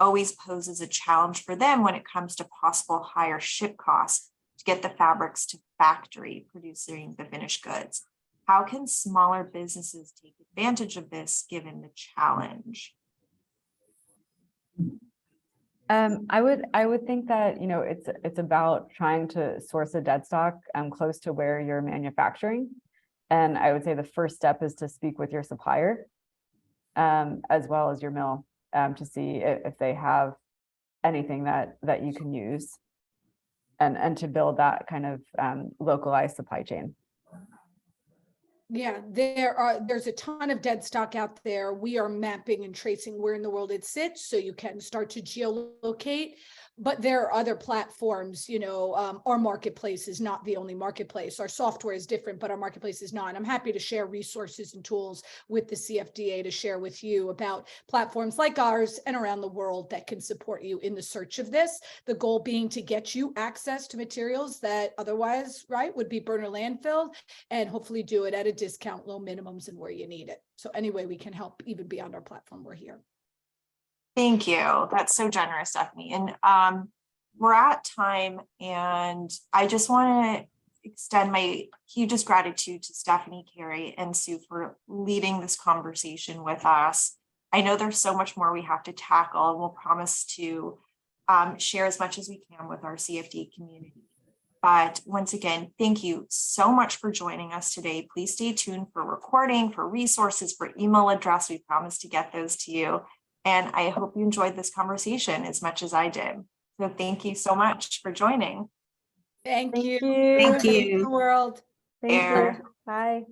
always poses a challenge for them when it comes to possible higher ship costs to get the fabrics to factory producing the finished goods. How can smaller businesses take advantage of this given the challenge? I would think that, it's about trying to source a Deadstock close to where you're manufacturing. And I would say the first step is to speak with your supplier, as well as your mill, to see if they have anything that you can use, and to build that kind of localized supply chain. Yeah, there's a ton of Deadstock out there. We are mapping and tracing where in the world it sits, so you can start to geolocate. But there are other platforms, our marketplace is not the only marketplace. Our software is different, but our marketplace is not. And I'm happy to share resources and tools with the CFDA to share with you about platforms like ours and around the world that can support you in the search of this. The goal being to get you access to materials that otherwise, would be burner landfill, and hopefully do it at a discount, low minimums, and where you need it. So anyway, we can help even beyond our platform, we're here. Thank you. That's so generous, Stephanie. And we're at time, and I just want to extend my hugest gratitude to Stephanie, Carrie, and Sue for leading this conversation with us. I know there's so much more we have to tackle, and we'll promise to share as much as we can with our CFD community. But once again, thank you so much for joining us today. Please stay tuned for recording, for resources, for email address. We promise to get those to you. And I hope you enjoyed this conversation as much as I did. So thank you so much for joining. Thank you. Thank you. World. Thank you. Bye.